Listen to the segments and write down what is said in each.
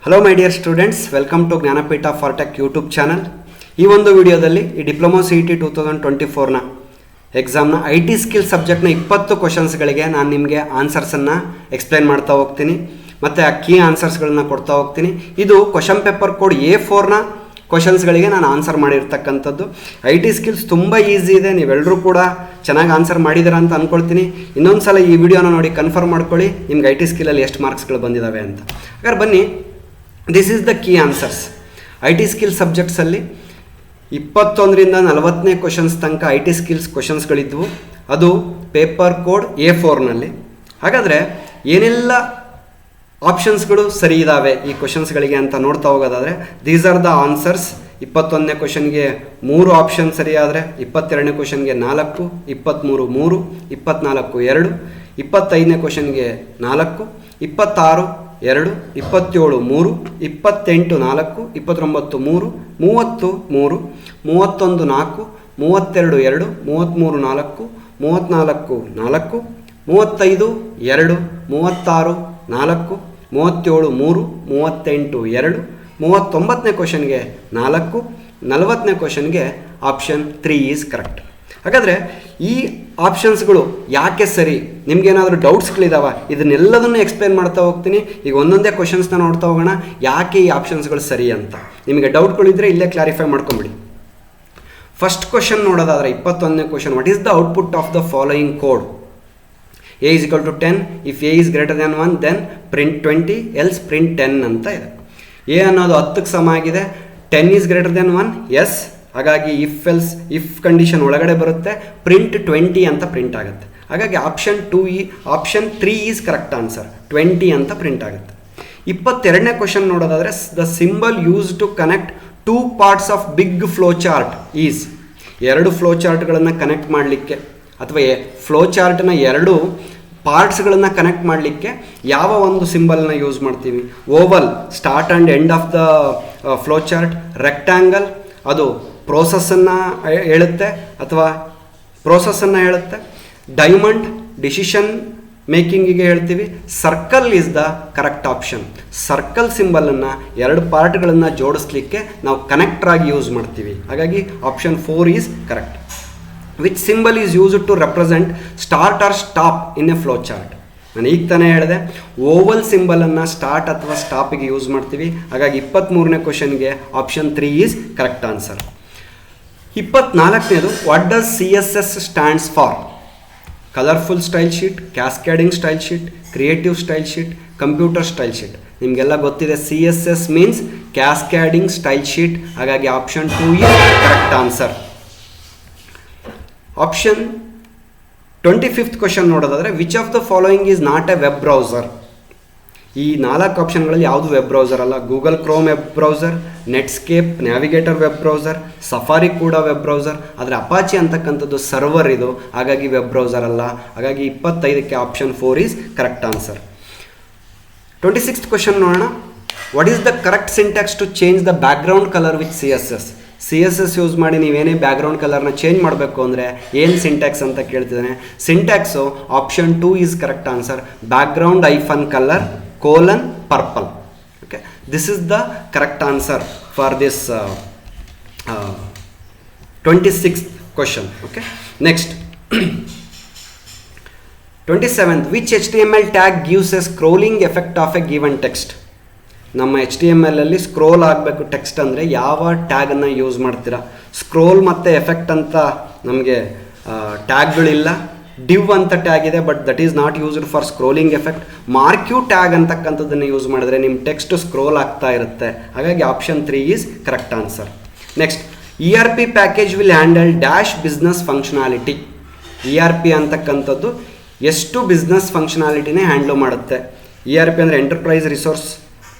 Hello my dear students, welcome to Jnanapeetha for tech YouTube channel. ಈ ಒಂದು ವಿಡಿಯೋದಲ್ಲಿ ಈ ಡಿಪ್ಲೊಮಾ CET 2024ನ ಎಕ್ಸಾಮ್ನ IT ಸ್ಕಿಲ್ ಸಬ್ಜೆಕ್ಟ್ನ 20 ಕ್ವಶನ್ಸ್ಗಳಿಗೆ ನಾನು ನಿಮಗೆ ಆನ್ಸರ್ಸನ್ನು ಎಕ್ಸ್ಪ್ಲೈನ್ ಮಾಡ್ತಾ ಹೋಗ್ತೀನಿ ಮತ್ತು ಆ ಕೀ ಆನ್ಸರ್ಸ್ಗಳನ್ನ ಕೊಡ್ತಾ ಹೋಗ್ತೀನಿ. ಇದು ಕ್ವಶನ್ ಪೇಪರ್ ಕೋಡ್ A4ನ ಕ್ವಶನ್ಸ್ಗಳಿಗೆ ನಾನು ಆನ್ಸರ್ ಮಾಡಿರ್ತಕ್ಕಂಥದ್ದು. IT ಸ್ಕಿಲ್ಸ್ ತುಂಬ ಈಸಿ ಇದೆ, ನೀವೆಲ್ಲರೂ ಕೂಡ ಚೆನ್ನಾಗಿ ಆನ್ಸರ್ ಮಾಡಿದ್ದೀರಾ ಅಂತ ಅಂದ್ಕೊಳ್ತೀನಿ. ಇನ್ನೊಂದು ಸಲ ಈ ವಿಡಿಯೋನ ನೋಡಿ ಕನ್ಫರ್ಮ್ ಮಾಡ್ಕೊಳ್ಳಿ ನಿಮ್ಗೆ IT ಸ್ಕಿಲಲ್ಲಿ ಎಷ್ಟು ಮಾರ್ಕ್ಸ್ಗಳು ಬಂದಿದ್ದಾವೆ ಅಂತ. ಹಾಗಾದ್ರೆ ಬನ್ನಿ, this is the key answers. IT skill ಸಬ್ಜೆಕ್ಟ್ಸಲ್ಲಿ 21ರಿಂದ 40ನೇ ಕ್ವಶನ್ಸ್ ತನಕ IT ಸ್ಕಿಲ್ಸ್ ಕ್ವಶನ್ಸ್ಗಳಿದ್ವು. ಅದು ಪೇಪರ್ ಕೋಡ್ A4ನಲ್ಲಿ. ಹಾಗಾದರೆ ಏನೆಲ್ಲ ಆಪ್ಷನ್ಸ್ಗಳು ಸರಿ ಇದ್ದಾವೆ ಈ ಕ್ವಶನ್ಸ್ಗಳಿಗೆ ಅಂತ ನೋಡ್ತಾ ಹೋಗೋದಾದರೆ, ದೀಸ್ ಆರ್ ದ ಆನ್ಸರ್ಸ್. 21ನೇ ಕ್ವಶನ್ಗೆ 3 ಆಪ್ಷನ್ ಸರಿ ಆದರೆ, 22ನೇ ಕ್ವಶನ್ಗೆ 4, 23 3, 24 2, 25ನೇ ಕ್ವಶನ್ಗೆ 4, 26 2, 27 3, 28 4, 29 3, 30 3, 31 4, 32 2, 33 4, 34 4, 35 2, 36 4, 37 3, 38 2, 39ನೇ ಕ್ವಶನ್ಗೆ 4, 40ನೇ ಕ್ವಶನ್ಗೆ ಆಪ್ಷನ್ 3 ಈಸ್ ಕರೆಕ್ಟ್. ಹಾಗಾದರೆ ಈ ಆಪ್ಷನ್ಸ್ಗಳು ಯಾಕೆ ಸರಿ, ನಿಮ್ಗೇನಾದರೂ ಡೌಟ್ಸ್ಗಳಿದಾವೆ, ಇದನ್ನೆಲ್ಲದನ್ನು ಎಕ್ಸ್ಪ್ಲೇನ್ ಮಾಡ್ತಾ ಹೋಗ್ತೀನಿ. ಈಗ ಒಂದೊಂದೇ ಕ್ವಶನ್ಸ್ನ ನೋಡ್ತಾ ಹೋಗೋಣ, ಯಾಕೆ ಈ ಆಪ್ಷನ್ಸ್ಗಳು ಸರಿ ಅಂತ. ನಿಮಗೆ ಡೌಟ್ಗಳಿದ್ದರೆ ಇಲ್ಲೇ ಕ್ಲಾರಿಫೈ ಮಾಡ್ಕೊಂಬಿಡಿ. ಫಸ್ಟ್ ಕ್ವಶನ್ ನೋಡೋದಾದರೆ 21ನೇ question, what is the output of the following code? A is equal to 10, if A is greater than 1 then print 20, else print 10 ಅಂತ ಇದೆ. A ಅನ್ನೋದು 10ಕ್ಕೆ ಸಮ ಆಗಿದೆ, 10 is greater than 1, ಎಸ್. ಹಾಗಾಗಿ ಇಫ್ ಕಂಡೀಷನ್ ಒಳಗಡೆ ಬರುತ್ತೆ, ಪ್ರಿಂಟ್ 20 ಅಂತ ಪ್ರಿಂಟ್ ಆಗುತ್ತೆ. ಹಾಗಾಗಿ ಆಪ್ಷನ್ 3 ಈಸ್ ಕರೆಕ್ಟ್ ಆನ್ಸರ್, 20 ಅಂತ ಪ್ರಿಂಟ್ ಆಗುತ್ತೆ. 22ನೇ ಕ್ವಶನ್ ನೋಡೋದಾದರೆ, the symbol use to connect 2 parts of big flow chart is. 2 flow ಚಾರ್ಟ್ಗಳನ್ನು ಕನೆಕ್ಟ್ ಮಾಡಲಿಕ್ಕೆ ಅಥವಾ ಫ್ಲೋ ಚಾರ್ಟ್ನ 2 ಪಾರ್ಟ್ಸ್ಗಳನ್ನು ಕನೆಕ್ಟ್ ಮಾಡಲಿಕ್ಕೆ ಯಾವ ಒಂದು ಸಿಂಬಲ್ನ ಯೂಸ್ ಮಾಡ್ತೀವಿ? Oval, start and end of the flow chart. Rectangle, ಅದು ಪ್ರೋಸೆಸ್ಸನ್ನು ಹೇಳುತ್ತೆ ಅಥವಾ ಪ್ರೋಸೆಸ್ಸನ್ನು ಹೇಳುತ್ತೆ. ಡೈಮಂಡ್, ಡಿಸಿಷನ್ ಮೇಕಿಂಗಿಗೆ ಹೇಳ್ತೀವಿ. Circle is the correct option. Circle ಸಿಂಬಲನ್ನು 2 ಪಾರ್ಟ್ಗಳನ್ನು ಜೋಡಿಸ್ಲಿಕ್ಕೆ ನಾವು ಕನೆಕ್ಟ್ರಾಗಿ ಯೂಸ್ ಮಾಡ್ತೀವಿ. ಹಾಗಾಗಿ option 4 is correct. Which symbol is used to represent start or stop in a flow chart? ನಾನು ಈಗ ತಾನೇ ಹೇಳಿದೆ, ಓವಲ್ ಸಿಂಬಲನ್ನು ಸ್ಟಾರ್ಟ್ ಅಥವಾ ಸ್ಟಾಪಿಗೆ ಯೂಸ್ ಮಾಡ್ತೀವಿ. ಹಾಗಾಗಿ 23ನೇ ಕ್ವಶನ್ಗೆ ಆಪ್ಷನ್ 3 ಈಸ್ ಕರೆಕ್ಟ್ ಆನ್ಸರ್. 24ನೇದು, what does CSS stands for? Colourful style sheet, cascading style sheet, creative style sheet, computer style sheet. ನಿಮಗೆಲ್ಲ ಗೊತ್ತಿದೆ, CSS means cascading style sheet. ಹಾಗಾಗಿ option 2 is correct answer. Option 25th question ನೋಡೋದಾದರೆ, which of the following is not a web browser? ಈ 4 ಆಪ್ಷನ್ಗಳಲ್ಲಿ ಯಾವುದು web browser ಅಲ್ಲ. Google Chrome web browser, Netscape Navigator web browser, Safari ಕೂಡ web browser. ಆದರೆ Apache ಅಂತಕ್ಕಂಥದ್ದು server ಇದು, ಹಾಗಾಗಿ ವೆಬ್ ಬ್ರೌಸರ್ ಅಲ್ಲ. ಹಾಗಾಗಿ 25ಕ್ಕೆ option 4 is correct answer. 26th question ನೋಡೋಣ, what is the correct syntax to change the background colour with CSS use ಮಾಡಿ ನೀವೇನೇ ಬ್ಯಾಕ್ಗ್ರೌಂಡ್ ಕಲರ್ನ ಚೇಂಜ್ ಮಾಡಬೇಕು ಅಂದರೆ ಏನು ಸಿಂಟ್ಯಾಕ್ಸ್ ಅಂತ ಕೇಳ್ತಿದ್ದಾನೆ. Syntax option 2 is correct answer. Background -colour :purple. Okay, this is the correct answer for this 26th question. Okay, next 27th, which HTML tag gives a scrolling effect of a given text? ನಮ್ಮ HTML scroll ಆಗಬೇಕು text ಅಂದರೆ ಯಾವ ಟ್ಯಾಗನ್ನು use ಮಾಡ್ತೀರಾ? Scroll ಮತ್ತು effect ಅಂತ ನಮಗೆ ಟ್ಯಾಗ್ಗಳಿಲ್ಲ. ಡಿವ್ ಅಂತ ಟ್ಯಾಗ್ ಇದೆ, but that is not used for scrolling effect. Marquee tag ಅಂತಕ್ಕಂಥದ್ದನ್ನು ಯೂಸ್ ಮಾಡಿದ್ರೆ ನಿಮ್ಮ ಟೆಕ್ಸ್ಟ್ ಸ್ಕ್ರೋಲ್ ಆಗ್ತಾ ಇರುತ್ತೆ. ಹಾಗಾಗಿ option 3 is correct answer. Next, ERP package will handle dash business functionality. ERP ಅಂತಕ್ಕಂಥದ್ದು ಎಷ್ಟು ಬಿಸ್ನೆಸ್ ಫಂಕ್ಷನಾಲಿಟಿನೇ ಹ್ಯಾಂಡ್ಲ್ ಮಾಡುತ್ತೆ. ERP ಅಂದರೆ ಎಂಟರ್ಪ್ರೈಸ್ ರಿಸೋರ್ಸ್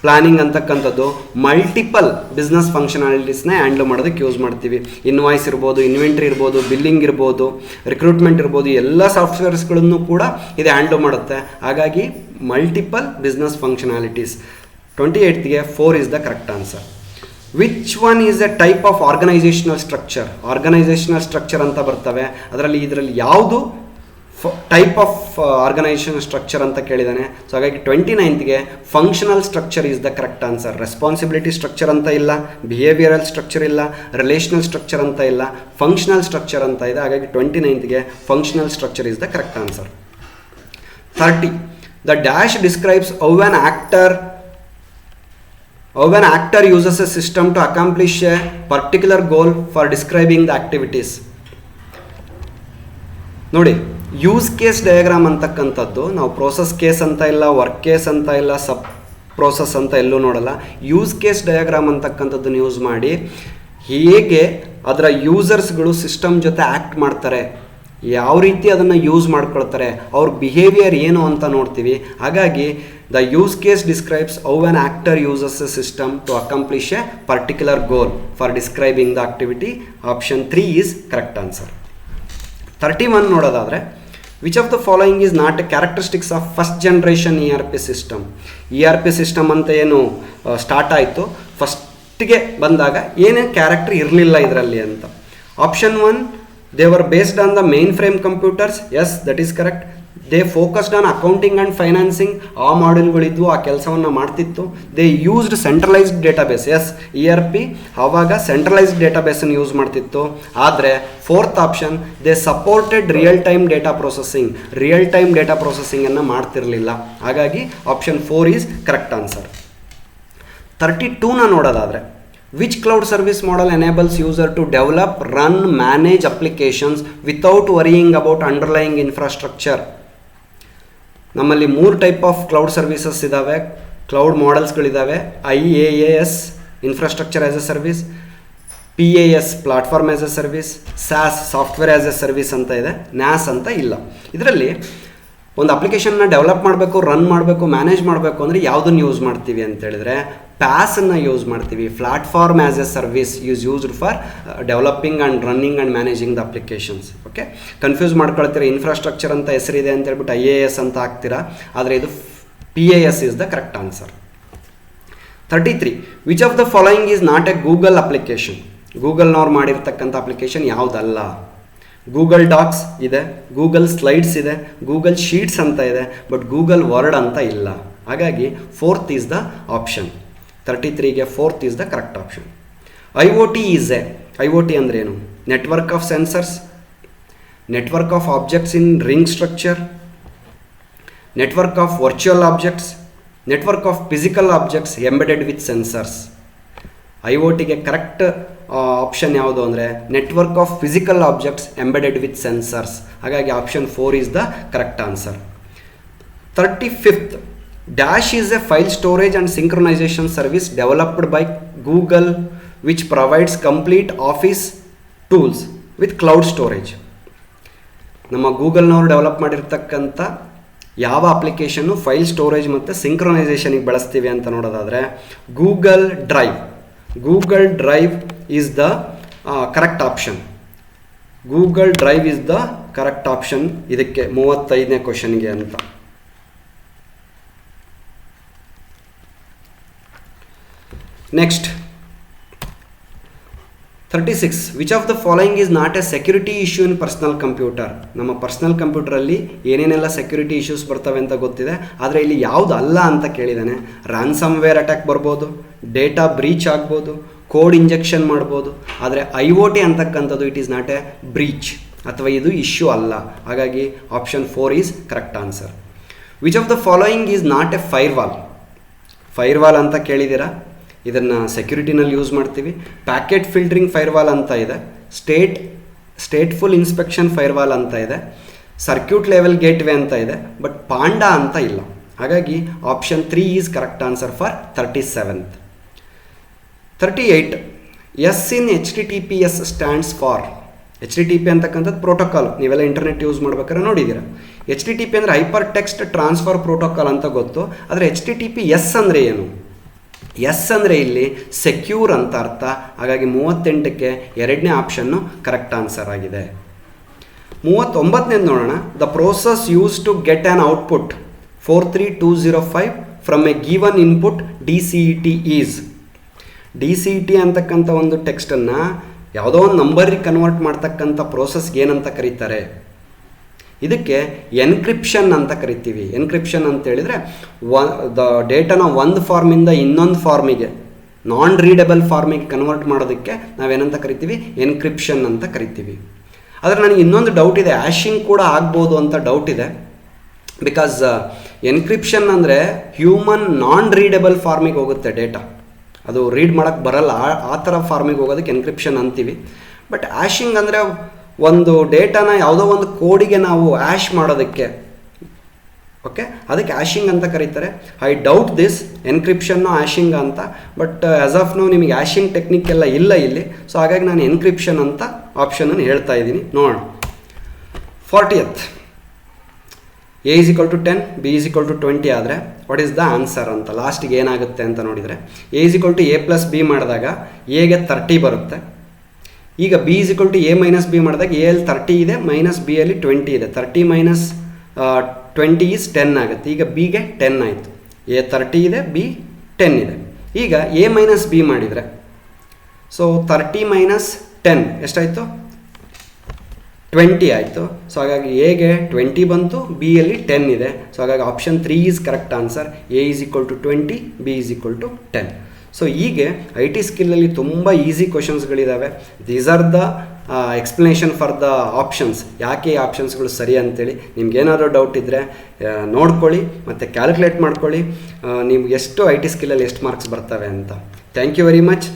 ಪ್ಲಾನಿಂಗ್ ಅಂತಕ್ಕಂಥದ್ದು ಮಲ್ಟಿಪಲ್ ಬಿಸ್ನೆಸ್ ಫಂಕ್ಷನಾಲಿಟೀಸ್ನ ಹ್ಯಾಂಡ್ಲ್ ಮಾಡೋದಕ್ಕೆ ಯೂಸ್ ಮಾಡ್ತೀವಿ. ಇನ್ವಾಯ್ಸ್ ಇರ್ಬೋದು, ಇನ್ವೆಂಟ್ರಿ ಇರ್ಬೋದು, ಬಿಲ್ಲಿಂಗ್ ಇರ್ಬೋದು, ರಿಕ್ರೂಟ್ಮೆಂಟ್ ಇರ್ಬೋದು, ಎಲ್ಲ ಸಾಫ್ಟ್ವೇರ್ಸ್ಗಳನ್ನು ಕೂಡ ಇದು ಹ್ಯಾಂಡ್ಲ್ ಮಾಡುತ್ತೆ. ಹಾಗಾಗಿ ಮಲ್ಟಿಪಲ್ ಬಿಸ್ನೆಸ್ ಫಂಕ್ಷನಾಲಿಟೀಸ್. 28ಗೆ 4 is the correct answer. Which one is a type of organisational structure? Organisational structure ಅಂತ ಬರ್ತವೆ, ಇದರಲ್ಲಿ ಯಾವುದು ಟೈಪ್ ಆಫ್ ಆರ್ಗನೈಸೇಷನ್ ಸ್ಟ್ರಕ್ಚರ್ ಅಂತ ಕೇಳಿದ್ದಾನೆ. ಸೊ ಹಾಗಾಗಿ 29ಗೆ functional structure is the correct answer. Responsibility structure ಅಂತ ಇಲ್ಲ, ಬಿಹೇವಿಯರಲ್ ಸ್ಟ್ರಕ್ಚರ್ ಇಲ್ಲ, ರಿಲೇಷನಲ್ ಸ್ಟ್ರಕ್ಚರ್ ಅಂತ ಇಲ್ಲ, ಫಂಕ್ಷನಲ್ ಸ್ಟ್ರಕ್ಚರ್ ಅಂತ ಇದೆ. ಹಾಗಾಗಿ 29ಗೆ functional structure is the correct answer. 30 the dash describes how an actor uses a system to accomplish a particular goal for describing the activities. ನೋಡಿ, ಯೂಸ್ ಕೇಸ್ ಡಯಾಗ್ರಾಮ್ ಅಂತಕ್ಕಂಥದ್ದು ನಾವು process case ಅಂತ ಇಲ್ಲ, work case ಅಂತ ಇಲ್ಲ, ಸಬ್ process ಅಂತ ಎಲ್ಲೂ ನೋಡಲ್ಲ. ಯೂಸ್ ಕೇಸ್ ಡಯಾಗ್ರಾಮ್ ಅಂತಕ್ಕಂಥದ್ದನ್ನು ಯೂಸ್ ಮಾಡಿ ಹೇಗೆ ಅದರ ಯೂಸರ್ಸ್ಗಳು ಸಿಸ್ಟಮ್ ಜೊತೆ ಆ್ಯಕ್ಟ್ ಮಾಡ್ತಾರೆ, ಯಾವ ರೀತಿ ಅದನ್ನು ಯೂಸ್ ಮಾಡ್ಕೊಳ್ತಾರೆ, ಅವ್ರ ಬಿಹೇವಿಯರ್ ಏನು ಅಂತ ನೋಡ್ತೀವಿ. ಹಾಗಾಗಿ the use case describes how an actor uses a system to accomplish a particular goal for describing the activity. Option 3 is correct answer. 31 ನೋಡೋದಾದರೆ, which of the following is not A characteristics of first generation ERP system. ERP system ಅಂತ ಏನು start ಆಯಿತು, ಫಸ್ಟಿಗೆ ಬಂದಾಗ ಏನೇ character ಇರಲಿಲ್ಲ ಇದರಲ್ಲಿ ಅಂತ. Option 1, they were based on the mainframe computers. Yes, that is correct. They focused on accounting and financing. ಆ ಮಾಡ್ಯೂಲ್ಗಳಿದ್ವು, ಆ ಕೆಲಸವನ್ನು ಮಾಡ್ತಿತ್ತು. They used centralized database. Yes, ERP ಆವಾಗ ಸೆಂಟ್ರಲೈಸ್ಡ್ ಡೇಟಾಬೇಸನ್ನು ಯೂಸ್ ಮಾಡ್ತಿತ್ತು. ಆದರೆ 4th option, they supported real time data ಪ್ರೊಸೆಸಿಂಗನ್ನು ಮಾಡ್ತಿರಲಿಲ್ಲ. ಹಾಗಾಗಿ ಆಪ್ಷನ್ 4 ಈಸ್ ಕರೆಕ್ಟ್ ಆನ್ಸರ್. 32ನ ನೋಡೋದಾದರೆ, which cloud service model enables user to develop, run, manage applications without worrying about underlying infrastructure? ನಮ್ಮಲ್ಲಿ 3 ಟೈಪ್ ಆಫ್ ಕ್ಲೌಡ್ ಸರ್ವಿಸಸ್ ಇದ್ದಾವೆ, cloud ಮಾಡೆಲ್ಸ್ಗಳಿದ್ದಾವೆ. IaaS infrastructure as a service, PaaS platform as a service, SaaS software as a service ಅಂತ ಇದೆ, NAS ಅಂತ ಇಲ್ಲ. ಇದರಲ್ಲಿ ಒಂದು ಅಪ್ಲಿಕೇಶನ್ನ ಡೆವಲಪ್ ಮಾಡಬೇಕು, ರನ್ ಮಾಡಬೇಕು, ಮ್ಯಾನೇಜ್ ಮಾಡಬೇಕು ಅಂದರೆ ಯಾವುದನ್ನು ಯೂಸ್ ಮಾಡ್ತೀವಿ ಅಂತ ಹೇಳಿದ್ರೆ PaaS-ಅನ್ನು ಯೂಸ್ ಮಾಡ್ತೀವಿ. Platform as a service is used for developing and running and managing the applications. Okay, confuse ಮಾಡ್ಕೊಳ್ತೀರಾ, ಇನ್ಫ್ರಾಸ್ಟ್ರಕ್ಚರ್ ಅಂತ ಹೆಸರಿದೆ ಅಂತ ಹೇಳ್ಬಿಟ್ಟು IaaS ಅಂತ ಹಾಕ್ತೀರಾ, ಆದರೆ ಇದು PaaS is the correct answer. 33, which of the following is not a Google application. ಗೂಗಲ್ನವ್ರು ಮಾಡಿರ್ತಕ್ಕಂಥ ಅಪ್ಲಿಕೇಶನ್ ಯಾವುದಲ್ಲ. ಗೂಗಲ್ ಡಾಕ್ಸ್ ಇದೆ, ಗೂಗಲ್ ಸ್ಲೈಡ್ಸ್ ಇದೆ, ಗೂಗಲ್ ಶೀಟ್ಸ್ ಅಂತ ಇದೆ, ಬಟ್ ಗೂಗಲ್ ವರ್ಡ್ ಅಂತ ಇಲ್ಲ. ಹಾಗಾಗಿ 4th ಈಸ್ ದ ಆಪ್ಷನ್. 33ಗೆ 4th is the correct option. IoT is a, IoT ಅಂದ್ರೆ ಏನು? Network of sensors, network of objects in ring structure, network of virtual objects, network of physical objects embedded with sensors. IoTಗೆ correct option ಯಾವುದು ಅಂದರೆ network of physical objects embedded with sensors. ಹಾಗಾಗಿ option 4 is the correct answer. 35th, dash is a file storage and synchronisation service developed by Google which provides complete office tools with cloud storage. ನಮ್ಮ ಗೂಗಲ್ನವರು develop ಮಾಡಿರ್ತಕ್ಕಂಥ ಯಾವ application file storage ಮತ್ತು ಸಿಂಕ್ರೊನೈಸೇಷನಿಗೆ ಬಳಸ್ತೀವಿ ಅಂತ ನೋಡೋದಾದರೆ Google drive. Google drive is the correct option. Google drive is the correct option ಇದಕ್ಕೆ 35ನೇ ಕ್ವಶನ್ಗೆ ಅಂತ. Next 36, which of the following is not A security issue in personal computer. ನಮ್ಮ ಪರ್ಸ್ನಲ್ ಕಂಪ್ಯೂಟರಲ್ಲಿ ಏನೇನೆಲ್ಲ security issues ಬರ್ತವೆ ಅಂತ ಗೊತ್ತಿದೆ, ಆದರೆ ಇಲ್ಲಿ ಯಾವುದು ಅಲ್ಲ ಅಂತ ಕೇಳಿದ್ದಾನೆ. ರ್ಯಾನ್ಸಮ್ವೇರ್ ಅಟ್ಯಾಕ್ ಬರ್ಬೋದು, ಡೇಟಾ ಬ್ರೀಚ್ ಆಗ್ಬೋದು, ಕೋಡ್ ಇಂಜೆಕ್ಷನ್ ಮಾಡ್ಬೋದು. ಆದರೆ IoT ಅಂತಕ್ಕಂಥದ್ದು it is not A breach ಅಥವಾ ಇದು ಇಶ್ಯೂ ಅಲ್ಲ. ಹಾಗಾಗಿ option 4 is correct answer. Which of the following is not A firewall. Firewall ಅಂತ ಕೇಳಿದ್ದೀರಾ, ಇದನ್ನು ಸೆಕ್ಯೂರಿಟಿನಲ್ಲಿ ಯೂಸ್ ಮಾಡ್ತೀವಿ. ಪ್ಯಾಕೆಟ್ ಫಿಲ್ಟ್ರಿಂಗ್ ಫೈರ್ವಾಲ್ ಅಂತ ಇದೆ, ಸ್ಟೇಟ್ಫುಲ್ ಇನ್ಸ್ಪೆಕ್ಷನ್ ಫೈರ್ವಾಲ್ ಅಂತ ಇದೆ, ಸರ್ಕ್ಯೂಟ್ ಲೆವೆಲ್ ಗೇಟ್ವೇ ಅಂತ ಇದೆ, ಬಟ್ ಪಾಂಡಾ ಅಂತ ಇಲ್ಲ. ಹಾಗಾಗಿ option 3 is correct answer for 37th. 38, S in HTTPS stands for. HTTP ಅಂತಕ್ಕಂಥದ್ದು ಪ್ರೋಟೋಕಾಲ್, ನೀವೆಲ್ಲ ಇಂಟರ್ನೆಟ್ ಯೂಸ್ ಮಾಡ್ಬೇಕಾದ್ರೆ ನೋಡಿದ್ದೀರಾ. HTTP ಅಂದರೆ ಹೈಪರ್ ಟೆಕ್ಸ್ಟ್ ಟ್ರಾನ್ಸ್ಫರ್ ಪ್ರೋಟೋಕಾಲ್ ಅಂತ ಗೊತ್ತು, ಆದರೆ HTTPS ಅಂದರೆ ಏನು? ಎಸ್ ಅಂದರೆ ಇಲ್ಲಿ ಸೆಕ್ಯೂರ್ ಅಂತ ಅರ್ಥ. ಹಾಗಾಗಿ 38ಕ್ಕೆ 2ನೇ ಆಪ್ಷನ್ನು ಕರೆಕ್ಟ್ ಆನ್ಸರ್ ಆಗಿದೆ. 39ನೇ ನೋಡೋಣ. The process use to get an output 43205 from a given input DCET is. DCET ಅಂತಕ್ಕಂಥ ಒಂದು ಟೆಕ್ಸ್ಟನ್ನು ಯಾವುದೋ ಒಂದು ನಂಬರಿಗೆ ಕನ್ವರ್ಟ್ ಮಾಡ್ತಕ್ಕಂಥ ಪ್ರೋಸೆಸ್ಗೆ ಏನಂತ ಕರೀತಾರೆ? ಇದಕ್ಕೆ ಎನ್ಕ್ರಿಪ್ಷನ್ ಅಂತ ಕರಿತೀವಿ. ಎನ್ಕ್ರಿಪ್ಷನ್ ಅಂತ ಹೇಳಿದರೆ ಡೇಟಾನ ಒಂದು ಫಾರ್ಮಿಂದ ಇನ್ನೊಂದು ಫಾರ್ಮಿಗೆ, ನಾನ್ ರೀಡಬಲ್ ಫಾರ್ಮಿಗೆ ಕನ್ವರ್ಟ್ ಮಾಡೋದಕ್ಕೆ ನಾವೇನಂತ ಕರಿತೀವಿ, ಎನ್ಕ್ರಿಪ್ಷನ್ ಅಂತ ಕರಿತೀವಿ. ಆದರೆ ನನಗೆ ಇನ್ನೊಂದು ಡೌಟ್ ಇದೆ, ಆ್ಯಶಿಂಗ್ ಕೂಡ ಆಗ್ಬೋದು ಅಂತ ಡೌಟ್ ಇದೆ. ಬಿಕಾಸ್ ಎನ್ಕ್ರಿಪ್ಷನ್ ಅಂದರೆ ಹ್ಯೂಮನ್ ನಾನ್ ರೀಡಬಲ್ ಫಾರ್ಮಿಗೆ ಹೋಗುತ್ತೆ ಡೇಟಾ, ಅದು ರೀಡ್ ಮಾಡೋಕ್ಕೆ ಬರಲ್ಲ, ಆ ಥರ ಫಾರ್ಮಿಗೆ ಹೋಗೋದಕ್ಕೆ ಎನ್ಕ್ರಿಪ್ಷನ್ ಅಂತೀವಿ. ಬಟ್ ಆ್ಯಶಿಂಗ್ ಅಂದರೆ ಒಂದು ಡೇಟಾನ ಯಾವುದೋ ಒಂದು ಕೋಡಿಗೆ ನಾವು ಆ್ಯಶ್ ಮಾಡೋದಕ್ಕೆ, ಓಕೆ, ಅದಕ್ಕೆ ಆ್ಯಶಿಂಗ್ ಅಂತ ಕರೀತಾರೆ. ಐ ಡೌಟ್ ದಿಸ್ ಎನ್ಕ್ರಿಪ್ಷನ್ನು ಆ್ಯಶಿಂಗ್ ಅಂತ. ಬಟ್ ಆ್ಯಸ್ ಆಫ್ ನೋ ನಿಮಗೆ ಆ್ಯಶಿಂಗ್ ಟೆಕ್ನಿಕ್ ಎಲ್ಲ ಇಲ್ಲ ಇಲ್ಲಿ. ಸೊ ಹಾಗಾಗಿ ನಾನು ಎನ್ಕ್ರಿಪ್ಷನ್ ಅಂತ ಆಪ್ಷನನ್ನು ಹೇಳ್ತಾ ಇದ್ದೀನಿ. ನೋಡೋಣ. 40th, A is equal to 10, B is equal to 20 ಆದರೆ ವಾಟ್ ಈಸ್ ದ ಆನ್ಸರ್ ಅಂತ ಲಾಸ್ಟಿಗೆ ಏನಾಗುತ್ತೆ ಅಂತ ನೋಡಿದರೆ, A is equal to A plus B ಮಾಡಿದಾಗ ಎಗೆ 30 ಬರುತ್ತೆ. ಈಗ B is equal to A minus B ಮಾಡಿದಾಗ A ಅಲ್ಲಿ 30 ಇದೆ, ಮೈನಸ್ B ಅಲ್ಲಿ 20 ಇದೆ. 30 minus 20 is 10 ಆಗುತ್ತೆ. ಈಗ Bಗೆ 10 ಆಯಿತು. A 30 ಇದೆ, B 10 ಇದೆ. ಈಗ A minus B ಮಾಡಿದರೆ, ಸೊ 30 minus 10 ಎಷ್ಟಾಯಿತು, 20 ಆಯಿತು. ಸೊ ಹಾಗಾಗಿ ಎಗೆ 20 ಬಂತು, ಬಿ ಯಲ್ಲಿ 10 ಇದೆ. ಸೊ ಹಾಗಾಗಿ option 3 is correct answer. A is equal to 20, B is equal to 10. So ಹೀಗೆ ಐ ಟಿ ಸ್ಕಿಲ್ಲಲ್ಲಿ ತುಂಬ ಈಸಿ ಕ್ವಶನ್ಸ್ಗಳಿದ್ದಾವೆ. These are the explanation for the options. ಯಾಕೆ ಈ ಆಪ್ಷನ್ಸ್ಗಳು ಸರಿ ಅಂತೇಳಿ ನಿಮ್ಗೇನಾದರೂ ಡೌಟ್ ಇದ್ದರೆ ನೋಡ್ಕೊಳ್ಳಿ ಮತ್ತು ಕ್ಯಾಲ್ಕುಲೇಟ್ ಮಾಡ್ಕೊಳ್ಳಿ, ನೀವು ಎಷ್ಟು ಐ ಟಿ ಸ್ಕಿಲ್ಲಲ್ಲಿ ಎಷ್ಟು ಮಾರ್ಕ್ಸ್ ಬರ್ತವೆ ಅಂತ. Thank you very much.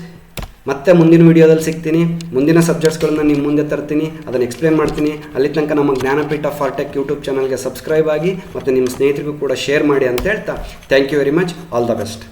ಮತ್ತೆ ಮುಂದಿನ ವೀಡಿಯೋದಲ್ಲಿ ಸಿಗ್ತೀನಿ. ಮುಂದಿನ ಸಬ್ಜೆಕ್ಟ್ಸ್ಗಳನ್ನ ನಿಮ್ಮ ಮುಂದೆ ತರ್ತೀನಿ, ಅದನ್ನು ಎಕ್ಸ್ಪ್ಲೇನ್ ಮಾಡ್ತೀನಿ. ಅಲ್ಲಿ ತನಕ ನಮ್ಮ ಜ್ಞಾನಪೀಠ ಫಾರ್ಟೆಕ್ ಯೂಟ್ಯೂಬ್ ಚಾನಲ್ಗೆ ಸಬ್ಸ್ಕ್ರೈಬ್ ಆಗಿ ಮತ್ತು ನಿಮ್ಮ ಸ್ನೇಹಿತರಿಗೂ ಕೂಡ ಶೇರ್ ಮಾಡಿ ಅಂತ ಹೇಳ್ತಾ thank you very much. All the best.